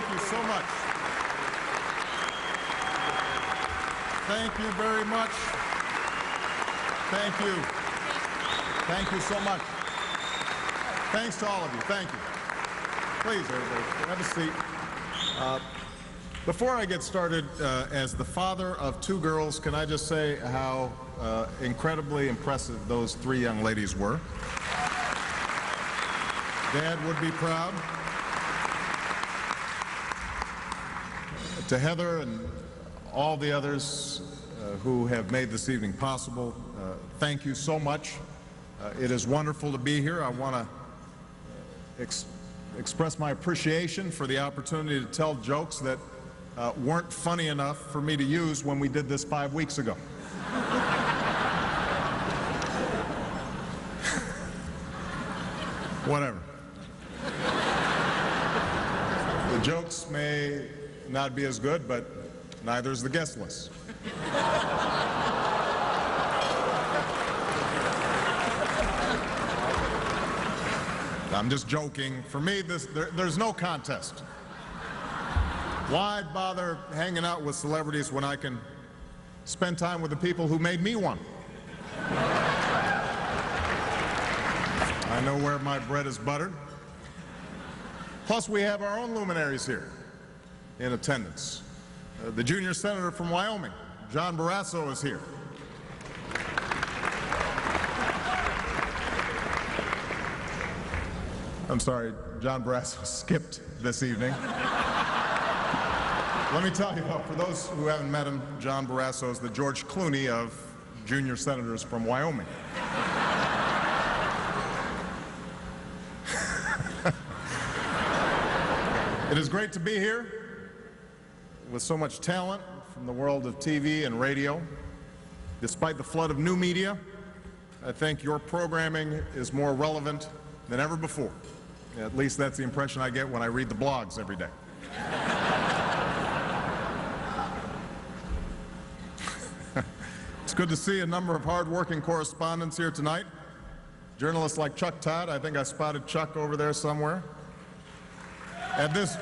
Thank you so much. Thank you very much. Thank you. Thank you so much. Thanks to all of you. Thank you. Please, everybody, have a seat. Before I get started, as the father of two girls, can I just say how incredibly impressive those three young ladies were? Dad would be proud. To Heather and all the others who have made this evening possible, thank you so much. It is wonderful to be here. I want to express my appreciation for the opportunity to tell jokes that weren't funny enough for me to use when we did this 5 weeks ago. Whatever. The jokes may not be as good, but neither is the guest list. I'm just joking. For me, there's no contest. Why bother hanging out with celebrities when I can spend time with the people who made me one? I know where my bread is buttered. Plus, we have our own luminaries here in attendance. The junior senator from Wyoming, John Barrasso, is here. I'm sorry, John Barrasso skipped this evening. Let me tell you, for those who haven't met him, John Barrasso is the George Clooney of junior senators from Wyoming. It is great to be here with so much talent from the world of TV and radio. Despite the flood of new media, I think your programming is more relevant than ever before. At least that's the impression I get when I read the blogs every day. It's good to see a number of hard-working correspondents here tonight. Journalists like Chuck Todd. I think I spotted Chuck over there somewhere. At this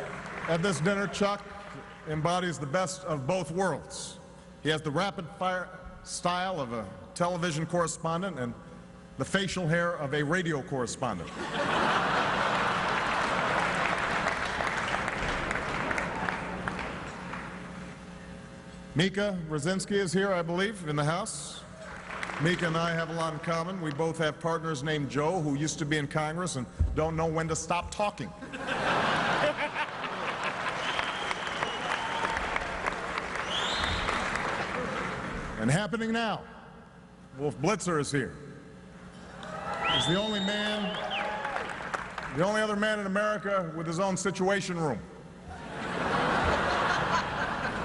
dinner, Chuck embodies the best of both worlds. He has the rapid-fire style of a television correspondent and the facial hair of a radio correspondent. Mika Brzezinski is here, I believe, in the house. Mika and I have a lot in common. We both have partners named Joe who used to be in Congress and don't know when to stop talking. And happening now, Wolf Blitzer is here. He's the only other man in America with his own situation room.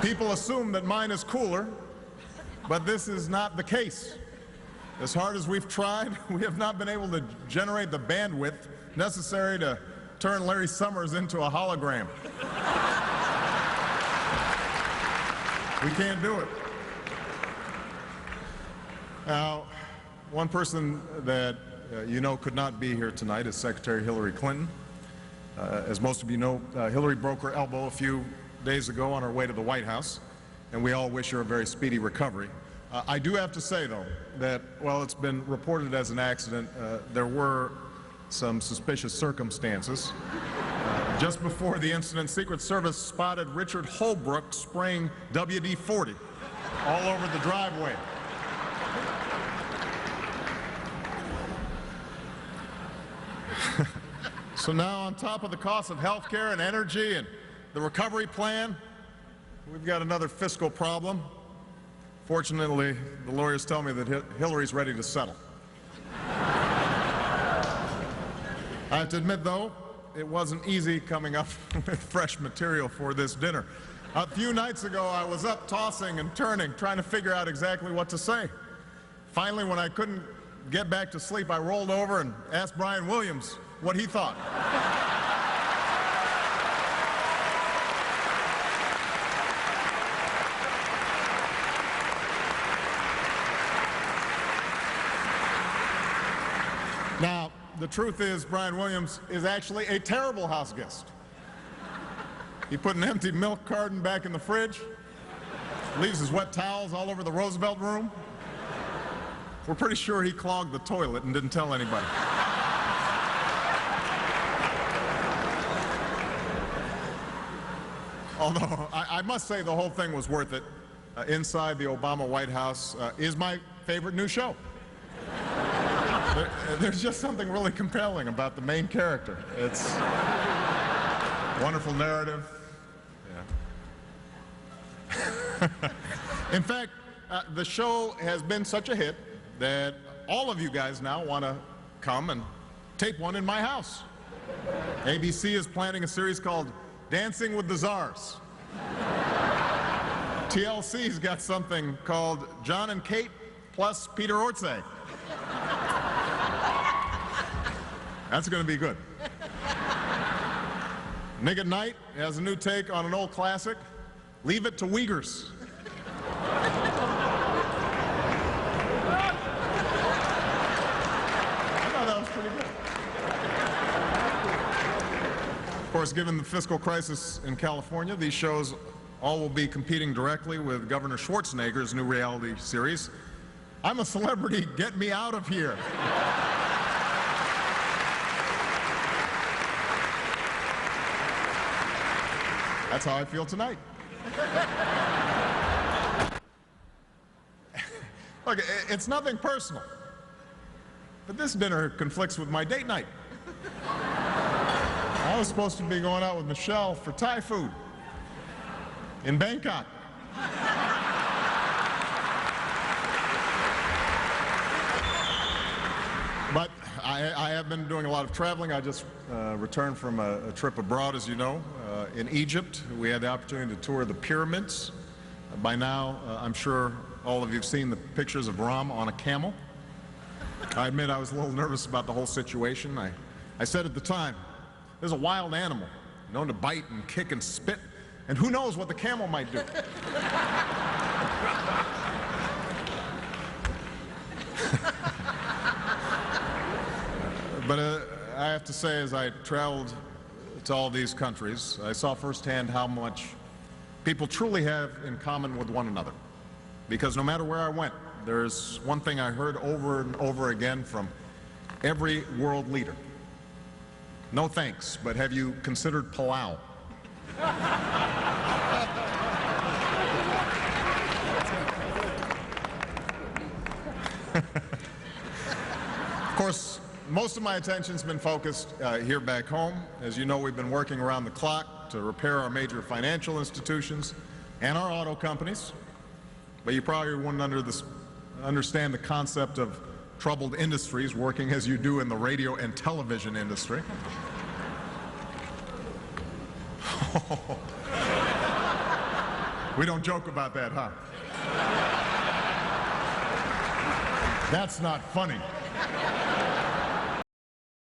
People assume that mine is cooler, but this is not the case. As hard as we've tried, we have not been able to generate the bandwidth necessary to turn Larry Summers into a hologram. We can't do it. Now, one person that you know could not be here tonight is Secretary Hillary Clinton. As most of you know, Hillary broke her elbow a few days ago on her way to the White House, and we all wish her a very speedy recovery. I do have to say, though, that while it's been reported as an accident, there were some suspicious circumstances. Just before the incident, Secret Service spotted Richard Holbrooke spraying WD-40 all over the driveway. So now, on top of the cost of health care and energy and the recovery plan, we've got another fiscal problem. Fortunately, the lawyers tell me that Hillary's ready to settle. I have to admit, though, it wasn't easy coming up with fresh material for this dinner. A few nights ago, I was up tossing and turning, trying to figure out exactly what to say. Finally, when I couldn't get back to sleep, I rolled over and asked Brian Williams what he thought. Now, the truth is, Brian Williams is actually a terrible house guest. He put an empty milk carton back in the fridge, leaves his wet towels all over the Roosevelt room. We're pretty sure he clogged the toilet and didn't tell anybody. Although, I must say the whole thing was worth it. Inside the Obama White House is my favorite new show. There's just something really compelling about the main character. It's a wonderful narrative. Yeah. In fact, the show has been such a hit that all of you guys now want to come and tape one in my house. ABC is planning a series called Dancing with the Czars. TLC's got something called John and Kate plus Peter Ortsay. That's going to be good. Nick at Night has a new take on an old classic, Leave It to Uyghurs. I thought that was pretty good. Of course, given the fiscal crisis in California, these shows all will be competing directly with Governor Schwarzenegger's new reality series, I'm a Celebrity, Get Me Out of Here. That's how I feel tonight. Look, it's nothing personal, but this dinner conflicts with my date night. I was supposed to be going out with Michelle for Thai food in Bangkok. But I have been doing a lot of traveling. I just returned from a trip abroad, as you know, in Egypt. We had the opportunity to tour the pyramids. By now, I'm sure all of you have seen the pictures of Ram on a camel. I admit I was a little nervous about the whole situation. I said at the time, there's a wild animal known to bite and kick and spit, and who knows what the camel might do. But I have to say, as I traveled to all these countries, I saw firsthand how much people truly have in common with one another. Because no matter where I went, there's one thing I heard over and over again from every world leader. No thanks, but have you considered palau? Of course, most of my attention's been focused here back home. As you know, we've been working around the clock to repair our major financial institutions and our auto companies. But you probably wouldn't understand the concept of troubled industries working as you do in the radio and television industry. We don't joke about that, huh? That's not funny.